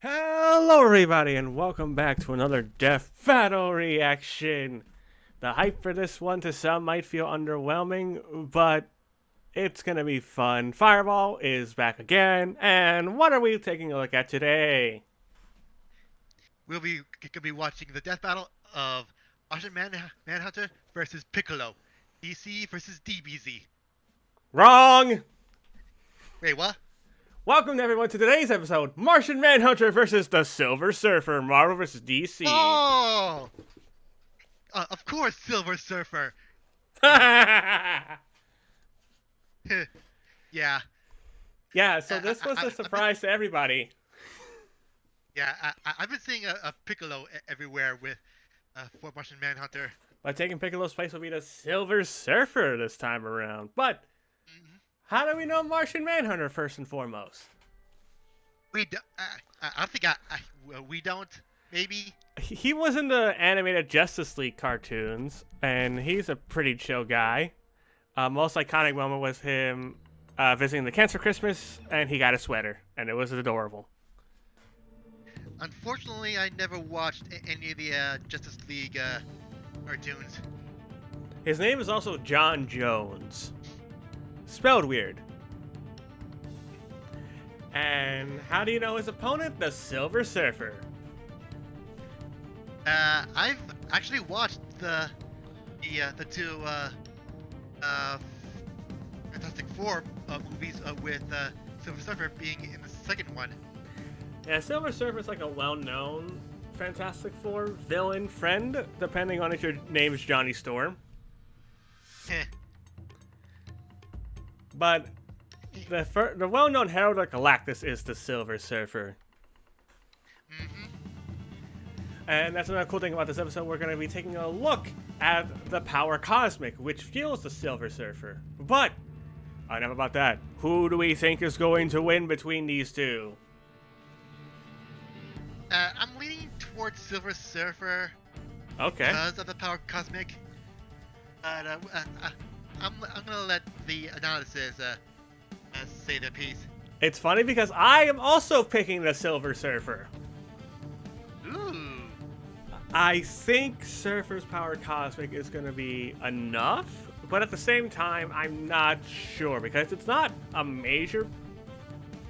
Hello, everybody, and welcome back to another Death Battle reaction. The hype for this one to some might feel underwhelming, but it's gonna be fun. Fireball is back again, and what are we taking a look at today? We'll be gonna be watching the death battle of Martian Manhunter versus Piccolo, DC versus DBZ. Wrong! Wait, what? Welcome everyone to today's episode, Martian Manhunter versus the Silver Surfer, Marvel versus DC. Oh, of course, Silver Surfer. Yeah, Yeah, so this was a surprise to everybody. I've been seeing a Piccolo everywhere with for Martian Manhunter. By taking Piccolo's place will be the Silver Surfer this time around. But Mhm. how do we know Martian Manhunter first and foremost? We do, I don't think we don't. Maybe. He was in the animated Justice League cartoons, and he's a pretty chill guy. Most iconic moment was him visiting the Cancer Christmas, and he got a sweater, and it was adorable. Unfortunately, I never watched any of the Justice League cartoons. His name is also John Jones. Spelled weird. And how do you know his opponent? The Silver Surfer. I've actually watched the two Fantastic Four movies with Silver Surfer being in the second one. Yeah, Silver Surfer is like a well-known Fantastic Four villain friend, depending on if your name is Johnny Storm. But the well-known Herald of Galactus is the Silver Surfer. Mm-hmm. And that's another cool thing about this episode. We're going to be taking a look at the power cosmic, which fuels the Silver Surfer. But enough about that. Who do we think is going to win between these two? I'm leaning towards Silver Surfer Okay. because of the power cosmic. But I'm gonna let the analysis say their piece. It's funny because I am also picking the Silver Surfer. Ooh. I think Surfer's power cosmic is going to be enough, but at the same time, I'm not sure because it's not a major.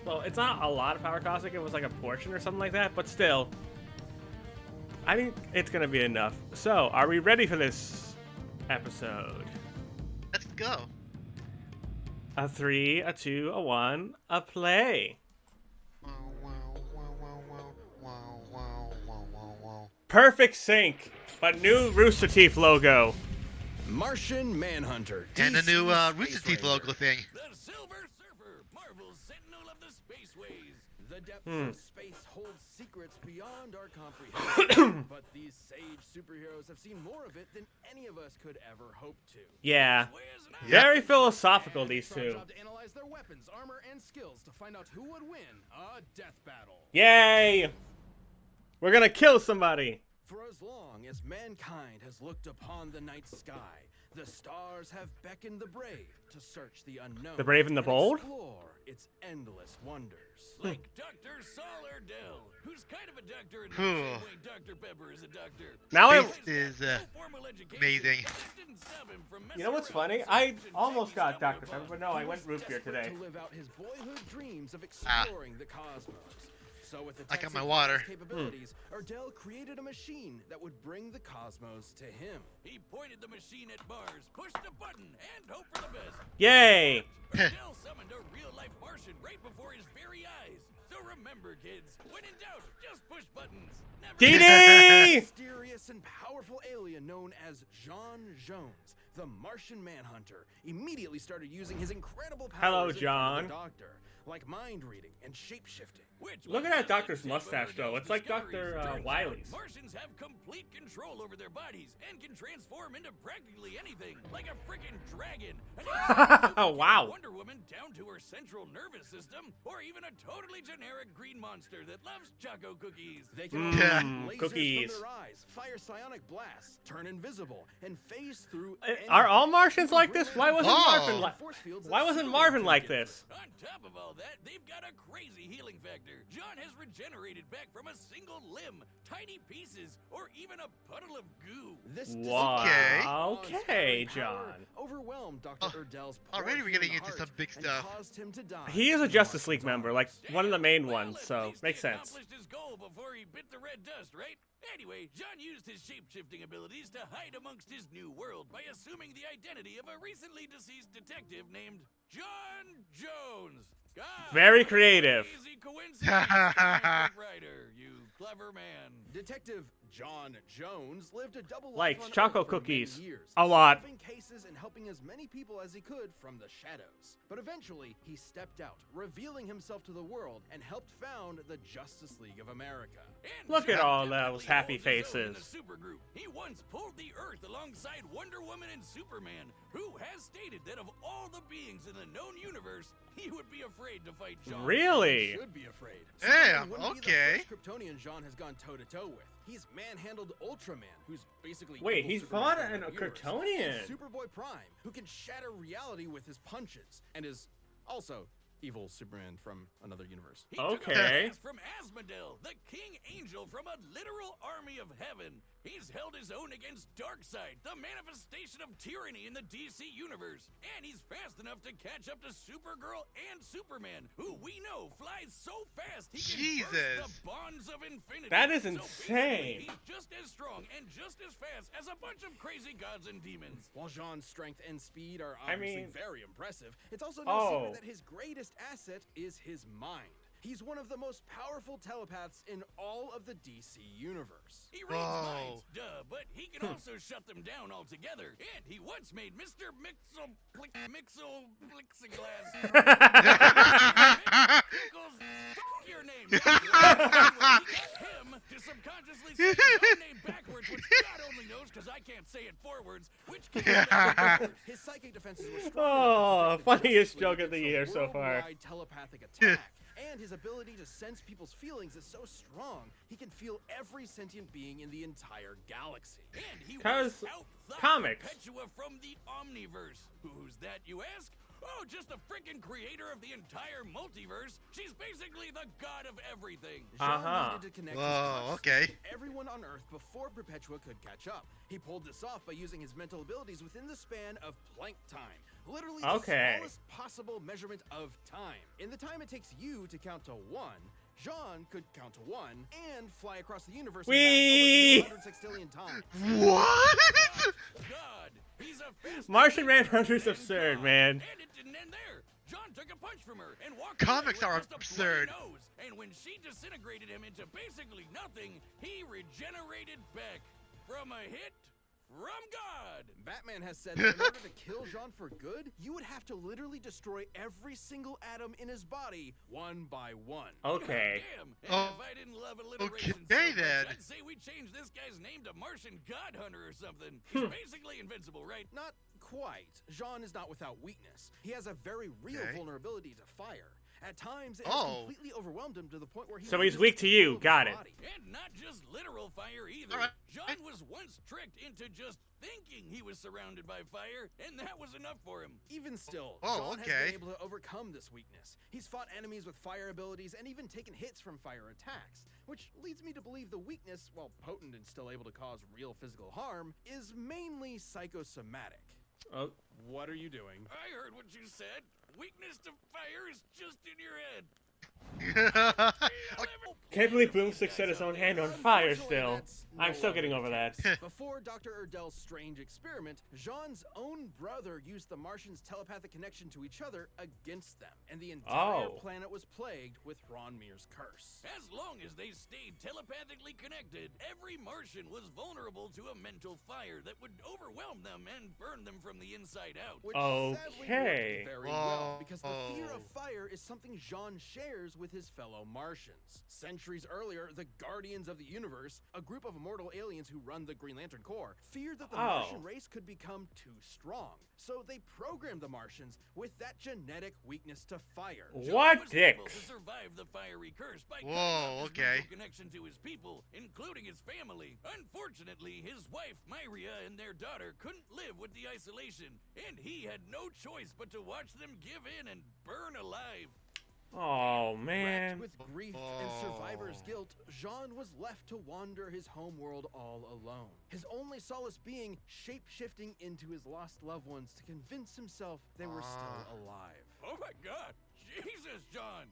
Well, it's not a lot of power cosmic. It was like a portion or something like that, but still, I think it's going to be enough. So, are we ready for this episode? Let's go. A 3, a 2, a 1, a play. Perfect sync, but new Rooster Teeth logo. Martian Manhunter. And the new DC Rooster Space Teeth logo Ranger. thing. The Silver Surfer, Marvel's sentinel of the spaceways. The depths of space hold secrets beyond our comprehension. But these sage superheroes have seen more of it than any of us could ever hope to. Yeah, Where's an very philosophical, And these it's our two. job to analyze their weapons, armor, and skills to find out who would win a death battle. Yay! We're gonna kill somebody. For as long as mankind has looked upon the night sky, the stars have beckoned the brave to search the unknown. The brave and the bold? Explore its endless wonders. like Dr. Saul Ardell, who's kind of a doctor in the Whew. same way Dr. Pepper is a doctor. Now I- Space is No formal education, amazing. but that didn't stop him from You know what's messing funny? around I with science almost and got taking Dr. stumbled Pepper, but upon. no, I went root beer Desperate today. to live out his boyhood dreams of exploring the cosmos. So with the I got my Texas water. capabilities, Ardell created a machine that would bring the cosmos to him. He pointed the machine at Mars, pushed a button, and hoped for the best. Yay! Ardell summoned a real-life Martian right before his very eyes. So remember, kids, when in doubt, just push buttons. Never Dee A Dee! mysterious and powerful alien known as John Jones, the Martian Manhunter, immediately started using his incredible powers Hello, in front of John. the Doctor, like mind reading and shape-shifting. Which Look was at that not doctor's like Tim mustache, though. Berners-Lee's It's like discoveries. Dr. Turns out Wiley's. Martians have complete control over their bodies and can transform into practically anything, like a freaking dragon. Wow. Wonder Woman down to her central nervous system, or even a totally generic green monster that loves choco cookies. They can Yeah. lasers Cookies. from their eyes, fire psionic blasts, turn invisible, and phase through Are all Martians like this? Why wasn't Marvin Oh. like? Force fields Why that wasn't Superman Marvin couldn't like get this? On top of all that, they've got a crazy healing factor. John has regenerated back from a single limb, tiny pieces, or even a puddle of goo. This Wow. disease, Okay, John's power, John. overwhelmed Dr. Erdell's poor Already we're getting human into heart some big and stuff. caused him to die He is a in Justice Martian's League member, like arms. one of the main Well, ones, at so least makes he sense. accomplished his goal before he bit the red dust, right? Anyway, John used his shape-shifting abilities to hide amongst his new world by assuming the identity of a recently deceased detective named John Jones. God, Very what a creative. crazy coincidence, comic book writer, you clever man. Detective John Jones lived a double life Likes on choco Earth for many cookies. years, A lot. solving cases and helping as many people as he could from the shadows. But eventually, he stepped out, revealing himself to the world, and helped found the Justice League of America. And Look at John all definitely those happy holds his own in the faces. supergroup. He once pulled the Earth alongside Wonder Woman and Superman, who has stated that of all the beings in the known universe, he would be afraid to fight John. Really? Should be afraid. Yeah, Superman wouldn't be okay. the first Kryptonian John has gone toe-to-toe with. He's manhandled Ultraman, who's basically Wait, evil he's Superman fought from an another universe, Kryptonian. and Superboy Prime, who can shatter reality with his punches, and is also evil Superman from another universe. He took a Okay. blast from Asmodel, the king angel from a literal army of heaven. He's held his own against Darkseid, the manifestation of tyranny in the DC universe. And he's fast enough to catch up to Supergirl and Superman, who we know flies so fast he can burst Jesus. the bonds of infinity. That is So insane. basically, he's just as strong and just as fast as a bunch of crazy gods and demons. While Jean's strength and speed are I obviously mean- very impressive, it's also no Oh. secret that his greatest asset is his mind. He's one of the most powerful telepaths in all of the DC universe. He reads Whoa. minds, duh, but he can also shut them down altogether. And he once made Mr. Mixel Plexiglass. Pickles, fuck your name. He got him to subconsciously say his own name backwards, which God only knows because I can't say it forwards, which can His psychic defenses were strong Oh, enough to protect the funniest Justice joke League of the against a year so far. worldwide telepathic attack. And his ability to sense people's feelings is so strong, he can feel every sentient being in the entire galaxy. And he 'Cause was out comics. Perpetua from the Omniverse. Who's that, you ask? Oh, just the freaking creator of the entire multiverse. She's basically the god of everything. Jean needed to connect his Whoa, consciousness okay. to everyone on Earth before Perpetua could catch up. He pulled this off by using his mental abilities within the span of Planck time. Literally Okay. the smallest possible measurement of time. In the time it takes you to count to 1, Jean could count to 1 and fly across the universe Whee! over 200 sextillion times. What? God, he's a fast Martian Manhunter's absurd, man. And it didn't end there. John took a punch from her and walked Comics away are with just a absurd. bloody nose. And when she disintegrated him into basically nothing, he regenerated back from a hit from God. Batman has said that in order to kill Jean for good, you would have to literally destroy every single atom in his body, one by one. Okay. Damn. And Oh, if I didn't love alliteration okay, so then. much, I'd say we change this guy's name to Martian God Hunter or something. He's basically invincible, right? Not quite. Jean is not without weakness. He has a very real Okay. vulnerability to fire. At times, it has Oh. completely overwhelmed him to the point where he So he's loses weak to you. control of his Got it. body. And not just literal fire either. Alright. John was once tricked into just thinking he was surrounded by fire, and that was enough for him. Even still, Oh, Jean has okay. been able to overcome this weakness. He's fought enemies with fire abilities and even taken hits from fire attacks, which leads me to believe the weakness, while potent and still able to cause real physical harm, is mainly psychosomatic. Oh, What are you doing? I heard what you said. Weakness to fire is just in your head. can't believe Boomstick set his own hand on fire Unfortunately, still. that's I'm no still longer getting the over that. case. Before Dr. Erdell's strange experiment, Jean's own brother used the Martians' telepathic connection to each other against them, and the entire Oh. planet was plagued with Ronmir's curse. As long as they stayed telepathically connected, every Martian was vulnerable to a mental fire that would overwhelm them and burn them from the inside out. Which sadly Okay. worked very well, Whoa. because the fear of fire is something Jean shares with his fellow Martians. Centuries centuries earlier, the Guardians of the Universe, a group of immortal aliens who run the Green Lantern Corps, feared that the Martian race could become too strong. So they programmed the Martians with that genetic weakness to fire. What John was able dicks? to survive the fiery curse by cutting Whoa, off his okay. mental connection to his people, including his family. Unfortunately, his wife, Myria, and their daughter couldn't live with the isolation, and he had no choice but to watch them give in and burn alive. Oh Racked man. with grief and survivor's guilt, Jean was left to wander his homeworld all alone. His only solace being shape-shifting into his lost loved ones to convince himself they were still alive. Oh my god! Jesus, John!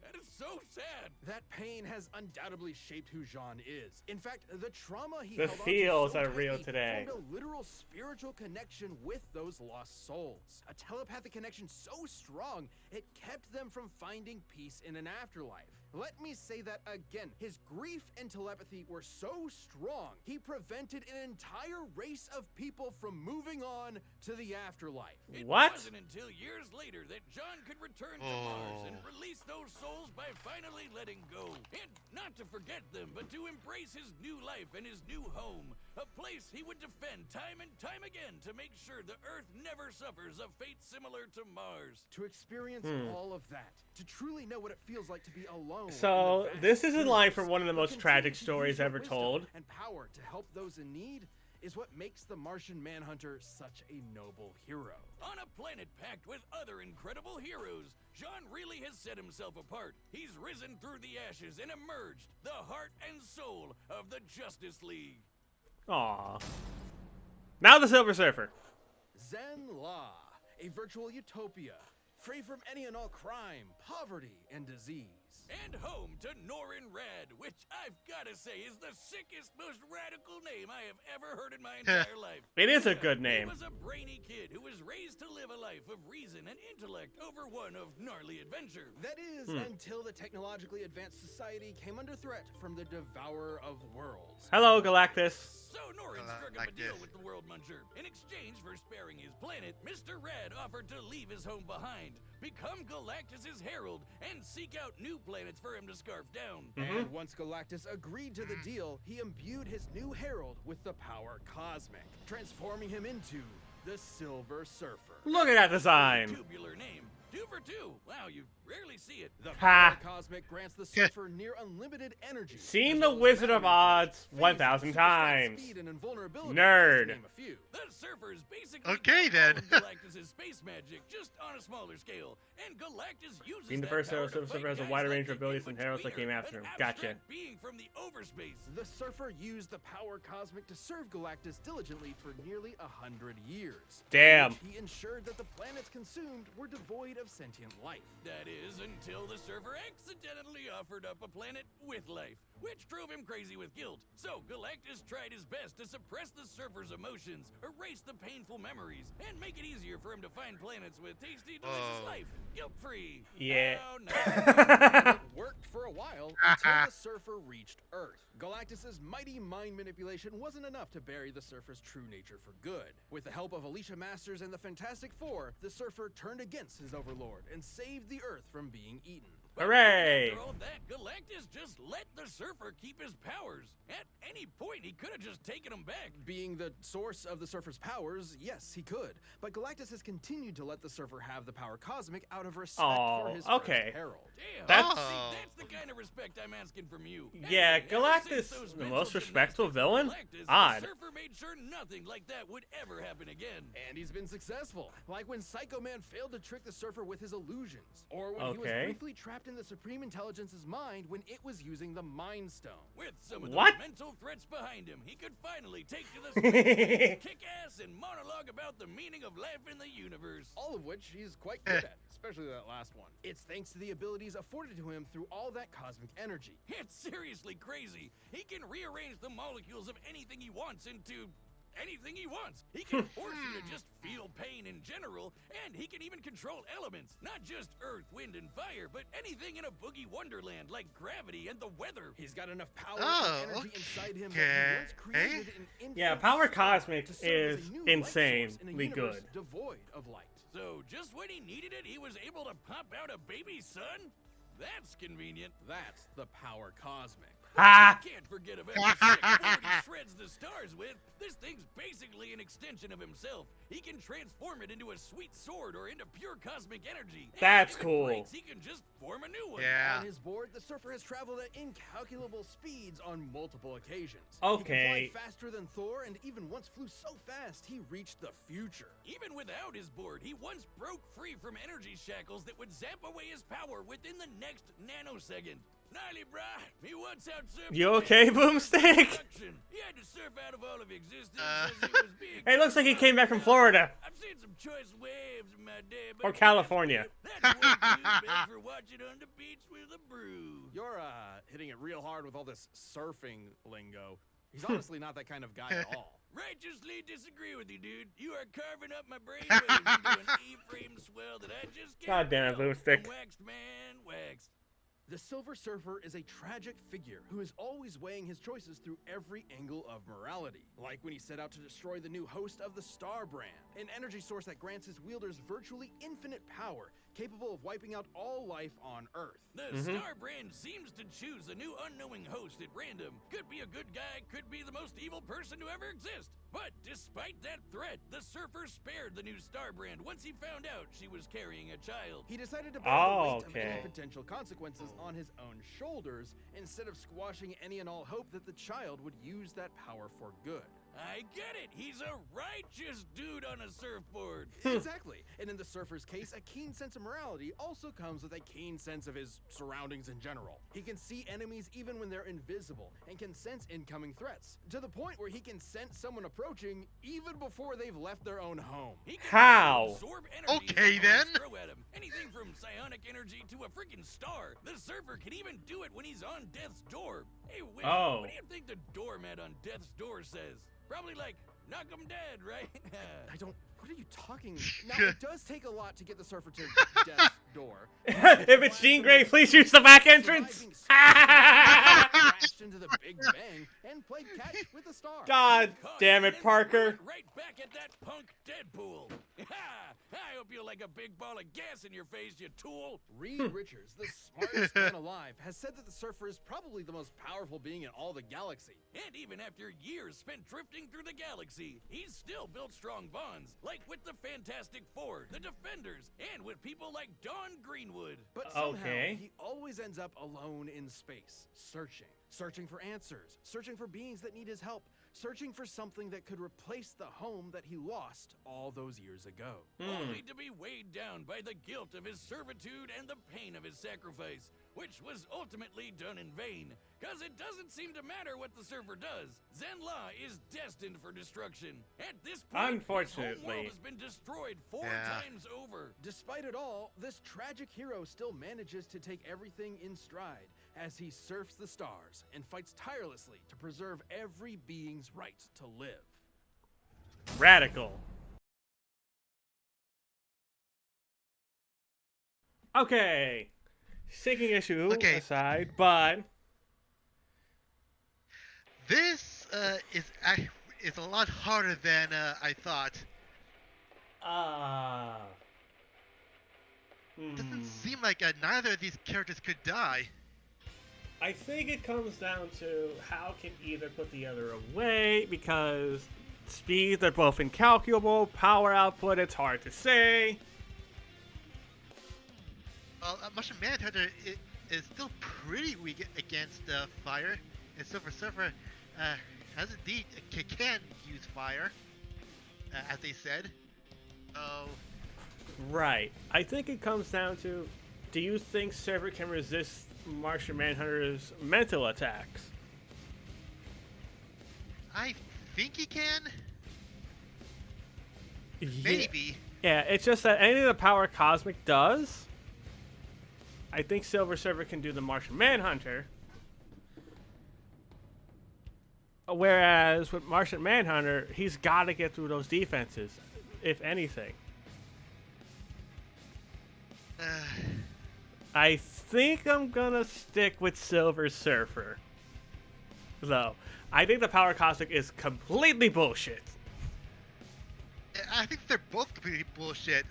That is so sad! That pain has undoubtedly shaped who Jean is. In fact, the trauma he The held on to feels so are real tightly today. formed a literal spiritual connection with those lost souls. A telepathic connection so strong, it kept them from finding peace in an afterlife. Let me say that again. His grief and telepathy were so strong, he prevented an entire race of people from moving on to the afterlife. It What? wasn't until years later that John could return to Mars and release those souls by finally letting go. And not to forget them, but to embrace his new life and his new home. A place he would defend time and time again to make sure the Earth never suffers a fate similar to Mars. To experience all of that, to truly know what it feels like to be alone. So, in the vast this is in line for universe, one of the but most continue tragic to use stories your ever wisdom told. And power to help those in need is what makes the Martian Manhunter such a noble hero. On a planet packed with other incredible heroes, John really has set himself apart. He's risen through the ashes and emerged the heart and soul of the Justice League. Aw. Now the Silver Surfer. Zen La, a virtual utopia, free from any and all crime, poverty, and disease. And home to Norin Rad, which I've gotta say is the sickest, most radical name I have ever heard in my entire life. It is a good name. He was a brainy kid who was raised to live a life of reason and intellect over one of gnarly adventure. That is, until the technologically advanced society came under threat from the Devourer of Worlds. Hello, Galactus. So Norin struck up like a deal this. with the World Muncher. In exchange for sparing his planet, Mr. Rad offered to leave his home behind, become Galactus's herald, and seek out new planets for him to scarf down. And once Galactus agreed to the deal, he imbued his new herald with the power cosmic, transforming him into the Silver Surfer. Look at that design. Tubular name. 2 for 2. Wow, you rarely see it. The Ha. power cosmic grants the Surfer near unlimited energy. Seen as the well as Wizard of battery Oz life, 1,000 super strength, times. speed, and invulnerability, Nerd. to name a few. The Surfer's basically Okay, then. Galactus' space magic, just on a smaller scale. And Galactus uses Being the that first power Silver to Surfer fight has a guys wider like range of the abilities than heralds that came In-Betweener, after him. an Gotcha. abstract being from the overspace. The Surfer used the power cosmic to serve Galactus diligently for nearly 100 years. Damn. He ensured that the planets consumed were devoid of sentient life. That is, until the Surfer accidentally offered up a planet with life, which drove him crazy with guilt. So Galactus tried his best to suppress the Surfer's emotions, erase the painful memories, and make it easier for him to find planets with tasty, delicious life, guilt-free. Yeah. Oh, no. It worked for a while until the Surfer reached Earth. Galactus's mighty mind manipulation wasn't enough to bury the Surfer's true nature for good. With the help of Alicia Masters and the Fantastic Four, the Surfer turned against his overlord and saved the Earth from being eaten. But Hooray! After all that, Galactus just let the Surfer keep his powers. At any point, he could have just taken them back. Being the source of the Surfer's powers, yes, he could. But Galactus has continued to let the Surfer have the power cosmic out of respect Oh, for his okay. first herald. Damn. That's- See, that's the kind of respect I'm asking from you. Yeah, Anyway, ever since Galactus, those the mental most respectful gymnastics with villain? Galactus, Odd. The Surfer made sure nothing like that would ever happen again. And he's been successful, like when Psycho Man failed to trick the Surfer with his illusions, or when he was Okay. briefly trapped in the Supreme Intelligence's mind when it was using the Mind Stone. With some of What? those mental threats behind him, he could finally take to the stage, kick ass, and monologue about the meaning of life in the universe. All of which he's quite good at, especially that last one. It's thanks to the abilities afforded to him through all that cosmic energy. It's seriously crazy. He can rearrange the molecules of anything he wants into anything he wants. He can force you to just feel pain in general, and he can even control elements, not just earth, wind, and fire, but anything in a boogie wonderland like gravity and the weather. He's got enough power Oh, and energy inside him that he once created an infinite Yeah, Power star Cosmic to serve as is a new light source in a insanely universe good. devoid of light. So just when he needed it, he was able to pop out a baby son? That's convenient. That's the power cosmic. Ha! You can't forget about the sick sword he shreds the stars with. This thing's basically an extension of himself. He can transform it into a sweet sword or into pure cosmic energy. And That's if it cool. breaks, he can just form a new one. Yeah. On his board, the Surfer has traveled at incalculable speeds on multiple occasions. Okay. He can fly faster than Thor, and even once flew so fast he reached the future. Even without his board, he once broke free from energy shackles that would zap away his power within the next nanosecond. Gnarly, brah. He once out surfed. You okay, Boomstick? He had to surf out of all of existence as he was being. Hey, looks like he came back from Florida. I've seen some choice waves in my day, Or but California. that's one too bad for watching on the beach with a brew. You're hitting it real hard with all this surfing lingo. He's honestly not that kind of guy at all. Righteously disagree with you, dude. You are carving up my brainwaves into an E-frame swell that I just God can't damn it, tell. Boomstick. Waxed man, waxed. The Silver Surfer is a tragic figure who is always weighing his choices through every angle of morality. Like when he set out to destroy the new host of the Star Brand, an energy source that grants his wielders virtually infinite power, capable of wiping out all life on Earth. The Star Brand seems to choose a new unknowing host at random. Could be a good guy, could be the most evil person to ever exist. But despite that threat, the Surfer spared the new Star Brand once he found out she was carrying a child. He decided to bear the weight of okay. any potential consequences on his own shoulders instead of squashing any and all hope that the child would use that power for good. I get it. He's a righteous dude on a surfboard. Exactly. And in the Surfer's case, a keen sense of morality also comes with a keen sense of his surroundings in general. He can see enemies even when they're invisible and can sense incoming threats, to the point where he can sense someone approaching even before they've left their own home. He can How? also absorb energy Okay, his opponents then. Throw at him. Anything from psionic energy to a freaking star. The Surfer can even do it when he's on death's door. Hey, Wiz, Oh. what do you think the doormat on death's door says? Probably like, knock 'em dead, right? I don't. What are you talking? Now, it does take a lot to get the Surfer to death's door. If it's Jean Grey, please use the back entrance. Crashed into the Big Bang and played catch with the star. God damn it, And Parker. throw it right back at that punk Deadpool. I hope you like a big ball of gas in your face, you tool. Reed Richards, the smartest man alive, has said that the Surfer is probably the most powerful being in all the galaxy. And even after years spent drifting through the galaxy, he's still built strong bonds, like with the Fantastic Four, the Defenders, and with people like Dawn Greenwood. But somehow, Okay. he always ends up alone in space, searching for answers, searching for beings that need his help, searching for something that could replace the home that he lost all those years ago. Only to be weighed down by the guilt of his servitude and the pain of his sacrifice, which was ultimately done in vain. Cause it doesn't seem to matter what the Surfer does. Zenla is destined for destruction. At this point, his home Unfortunately. world has been destroyed 4 Yeah. times over. Despite it all, this tragic hero still manages to take everything in stride as he surfs the stars and fights tirelessly to preserve every being's right to live. Radical. Okay. Sinking issue Okay. aside, but This is a lot harder than I thought. Doesn't seem like neither of these characters could die. I think it comes down to how can either put the other away, because speed, they're both incalculable. Power output, it's hard to say. Well, Martian Manhunter is still pretty weak against fire, and Silver Surfer has indeed can use fire, as they said. Oh, Right. I think it comes down to, do you think Surfer can resist Martian Manhunter's mental attacks? I think he can. Yeah. Maybe. Yeah, it's just that anything the Power Cosmic does, I think Silver Surfer can do the Martian Manhunter. Whereas with Martian Manhunter, he's got to get through those defenses, if anything. I think I'm gonna stick with Silver Surfer, though. I think the Power Cosmic is completely bullshit. I think they're both completely bullshit.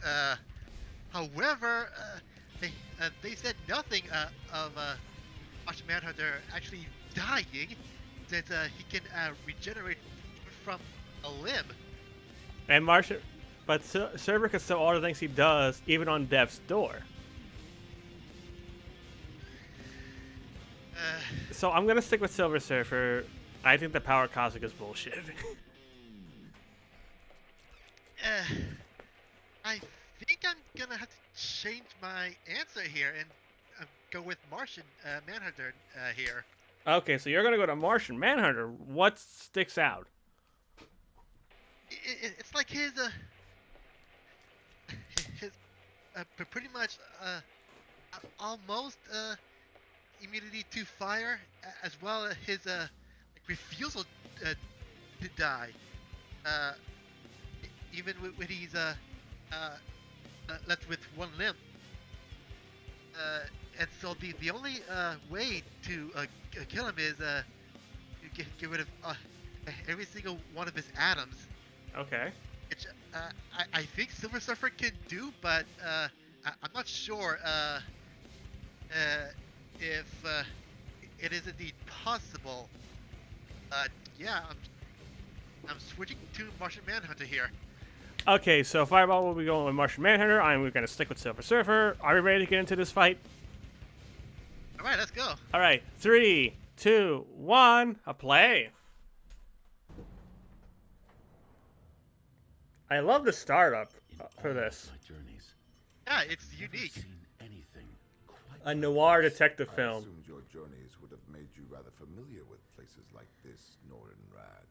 However, they said nothing of Martian Manhunter actually dying, that he can regenerate from a limb. And Martian, but Server can still order things he does, even on death's door. So I'm gonna stick with Silver Surfer. I think the power cosmic is bullshit. I think I'm gonna have to change my answer here and go with Martian Manhunter here. Okay, so you're gonna go to Martian Manhunter. What sticks out? It's like his pretty much almost immunity to fire, as well as his refusal to die. Even when he's left with one limb. And so the only way to kill him is to get rid of every single one of his atoms. Okay. Which I think Silver Surfer can do, but I'm not sure if it is indeed possible. Yeah, I'm switching to Martian Manhunter here. Okay, so Fireball will be going with Martian Manhunter. I'm gonna stick with Silver Surfer. Are we ready to get into this fight? All right, let's go. All right, 3, 2, 1, a play. I love the startup for this. Yeah, it's unique. A noir detective I film. assumed your journeys would have made you rather familiar with places like this, Norrin Rad.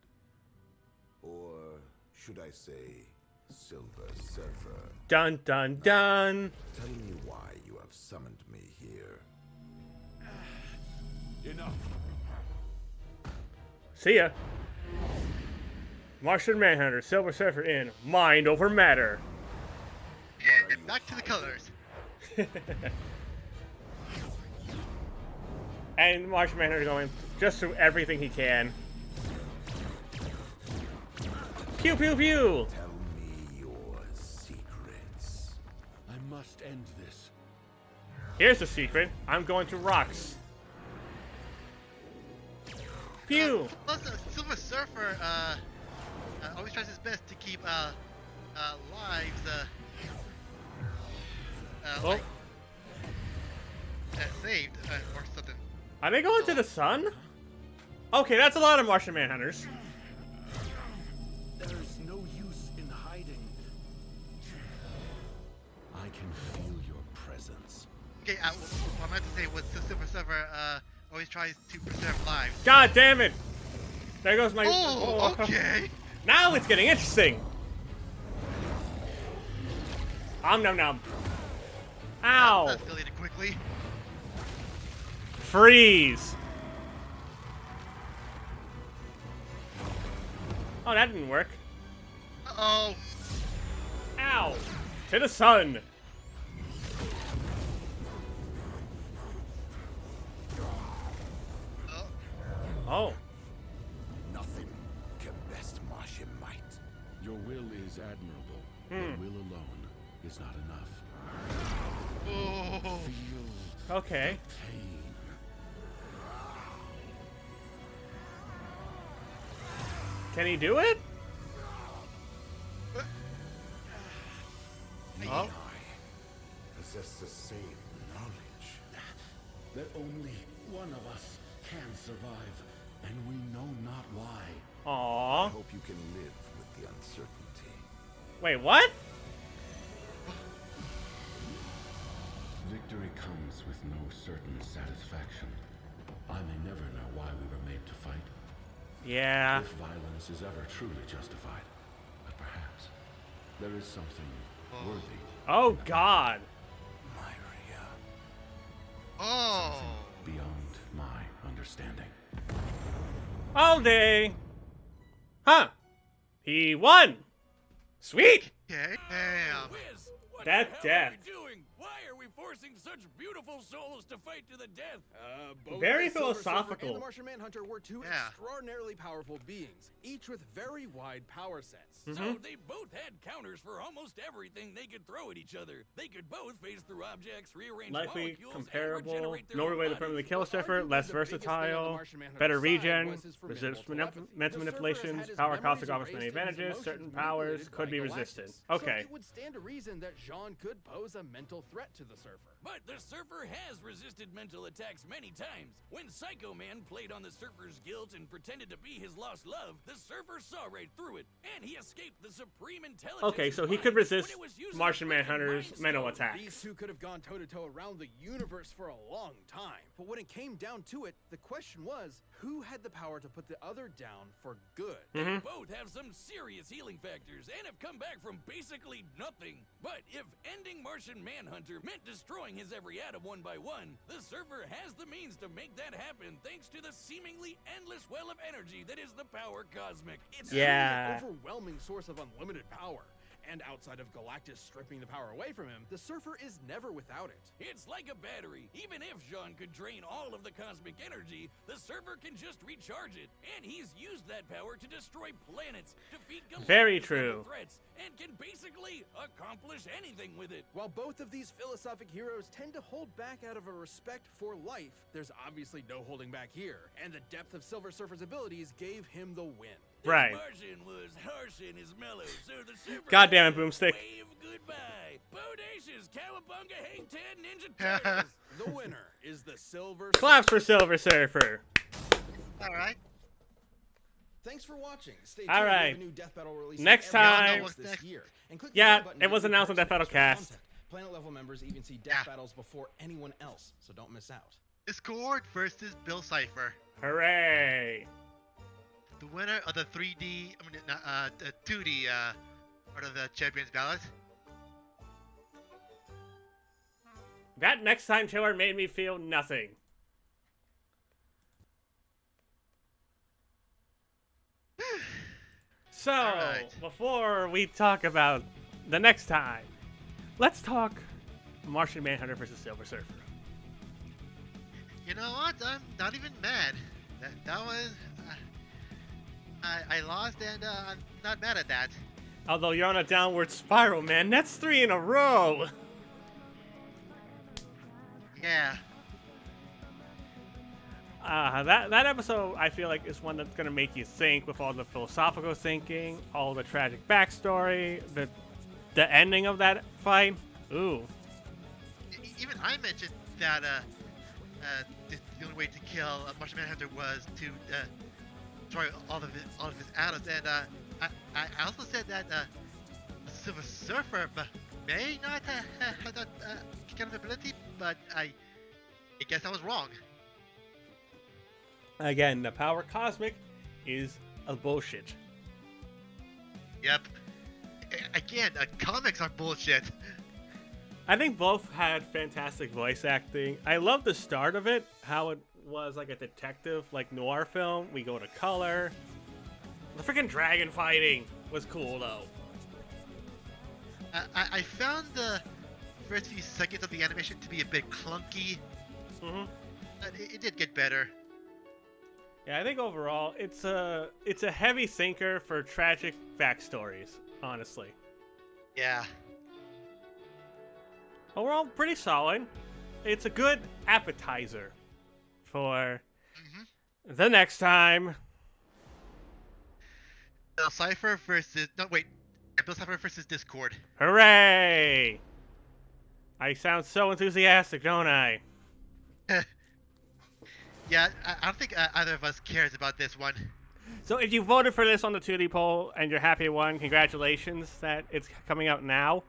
Or should I say, Silver Surfer? Dun dun dun. Tell me why you have summoned me here. Enough. See ya. Martian Manhunter, Silver Surfer in Mind Over Matter. And back to the colors. And Martian Manhunter going just through everything he can. Pew pew pew! Tell me your secrets. I must end this. Here's the secret. I'm going to rocks. Pew! Plus, Silver Surfer always tries his best to keep lives Oh, like, saved or something. are they going to the sun? Okay, that's a lot of Martian Manhunters. There's no use in hiding. I can feel your presence. Okay, what I meant to say was Silver Surfer always tries to preserve lives. God damn it! There goes my. Oh, okay. Now it's getting interesting. Nom nom. Ow! That escalated quickly. Freeze! Oh, that didn't work. Uh-oh. Ow! To the sun! Oh. Nothing can best Martian might. Your will is admirable. But will alone is not enough. Oh. Feel Okay. pain. Can he do it? Oh. I possess the same knowledge. That only one of us can survive, and we know not why. I Aww. hope you can live with the uncertainty. Wait, what? Victory comes with no certain satisfaction. I may never know why we were made to fight, Yeah. if violence is ever truly justified. But perhaps there is something worthy. Oh, God. Myria. Oh. Beyond my understanding. All day. Huh. He won. Sweet. Okay. Damn. Wiz, what That's the hell death. are we doing? Why are we forcing such beautiful souls to fight to the death. Both Very the Silver Surfer philosophical. and the Martian Manhunter were two Yeah. extraordinarily powerful beings, each with very wide power sets. So they both had counters for almost everything they could throw at each other. They could both phase through objects, rearrange Likely molecules, comparable. and regenerate their No own way to bodies. permanently kill a But Surfer. arguably Less the biggest thing on the versatile. Martian Manhunter's Better side regen. was his formidable Resist telepathy. mental The Surfer has manipulations. had his Power memories caustic offers many erased and his advantages. emotions Certain powers manipulated could by be Galactus. resisted. So Okay. it would stand to reason that Jean could pose a mental threat to the Surfer. But the Surfer has resisted mental attacks many times. When Psycho Man played on the Surfer's guilt and pretended to be his lost love, the Surfer saw right through it, and he escaped the supreme intelligence. Okay, so he could resist Martian Manhunter's mental attacks. These two could have gone toe-to-toe around the universe for a long time. But when it came down to it, the question was, who had the power to put the other down for good? Mm-hmm. Both have some serious healing factors and have come back from basically nothing. But if ending Martian Manhunter meant destroying his every atom one by one, the Surfer has the means to make that happen thanks to the seemingly endless well of energy that is the power cosmic. It's Yeah. an overwhelming source of unlimited power. And outside of Galactus stripping the power away from him, the Surfer is never without it. It's like a battery. Even if Jean could drain all of the cosmic energy, the Surfer can just recharge it. And he's used that power to destroy planets, defeat Very Galactus true. level threats, and can basically accomplish anything with it. While both of these philosophic heroes tend to hold back out of a respect for life, there's obviously no holding back here, and the depth of Silver Surfer's abilities gave him the win. This Right. Martian was harsh in his mellow, so the Surfer God damn it, had to Boomstick. Wave goodbye. Bodacious, Cowabunga, Hang Ten, Ninja Turtles. The winner is the Silver Claps for Silver Surfer. All right. Thanks for watching. Stay tuned. All We have right. a new Death Battle release Next every time- August this year. And click the Yeah, bell button it to was get announced on perks Death Battle and extra Cast. content. Planet level members even see Death Yeah. Battles before anyone else, so don't miss out. Discord versus Bill Cipher. Hooray. The winner of the 3D, the 2D part of the Champions Ballot. That next time trailer made me feel nothing. So, Alright. before we talk about the next time, let's talk Martian Manhunter versus Silver Surfer. You know what? I'm not even mad. That was. I lost, and I'm not mad at that. Although you're on a downward spiral, man. That's 3 in a row. Yeah. That episode, I feel like, is one that's going to make you think with all the philosophical thinking, all the tragic backstory, the ending of that fight. Ooh. Even I mentioned that the only way to kill Martian Manhunter was to destroy all of his atoms, and I also said that the Silver Surfer may not have that kind of ability, but I guess I was wrong. Again, the power cosmic is a bullshit. Yep. Again, comics are bullshit. I think both had fantastic voice acting. I love the start of it, how it was like a detective, like noir film. We go to color. The freaking dragon fighting was cool though. I found the first few seconds of the animation to be a bit clunky. Mm-hmm. But it did get better. Yeah, I think overall it's a heavy thinker for tragic backstories, honestly. Yeah. Overall, pretty solid. It's a good appetizer for the next time. Bill Cipher versus Bill Cipher versus Discord. Hooray! I sound so enthusiastic, don't I? Yeah, I don't think either of us cares about this one. So if you voted for this on the 2D poll and you're happy it won, congratulations that it's coming out now.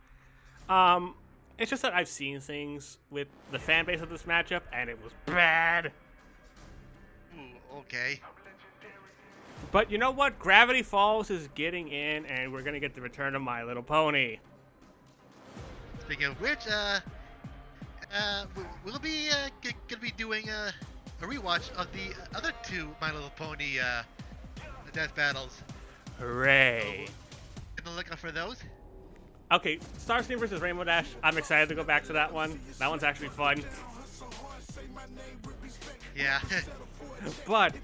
It's just that I've seen things with the fan base of this matchup, and it was bad. Ooh, okay. But you know what? Gravity Falls is getting in, and we're gonna get the return of My Little Pony. Speaking of which, we'll be gonna be doing a rewatch of the other two My Little Pony death battles. Hooray! Gonna look out for those. Okay, Starscream versus Rainbow Dash. I'm excited to go back to that one. That one's actually fun. Yeah. But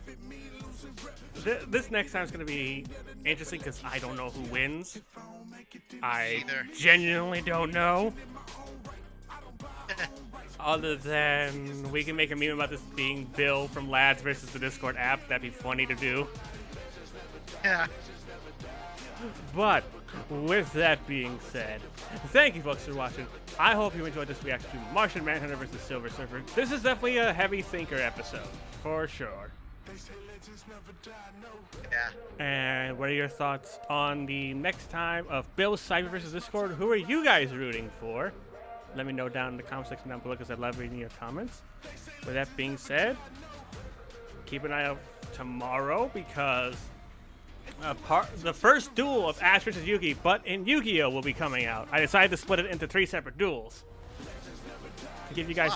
this next time is going to be interesting because I don't know who wins. I Neither. genuinely don't know. Other than we can make a meme about this being Bill from Lads versus the Discord app. That'd be funny to do. Yeah. But with that being said, thank you folks for watching. I hope you enjoyed this reaction to Martian Manhunter versus Silver Surfer. This is definitely a heavy thinker episode, for sure. Yeah. And what are your thoughts on the next time of Bill Cypher versus Discord? Who are you guys rooting for? Let me know down in the comment section down below because I love reading your comments. With that being said, keep an eye out tomorrow because the first duel of Ash versus Yugi, but in Yu-Gi-Oh! Will be coming out. I decided to split it into 3 separate duels to give you guys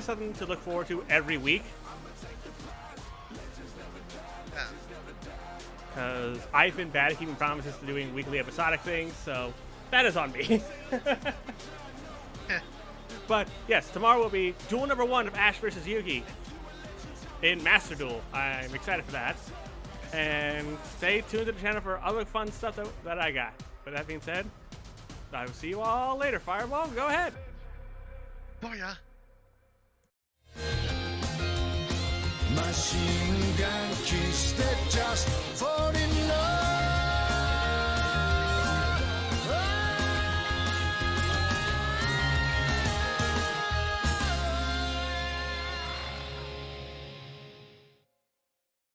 something to look forward to every week. Because I've been bad at keeping promises to doing weekly episodic things, so that is on me. But yes, tomorrow will be duel number 1 of Ash versus Yugi in Master Duel. I'm excited for that. And stay tuned to the channel for other fun stuff that I got. With that being said, I will see you all later. Fireball, go ahead. Booyah. Machine gun kissed that just fall in love.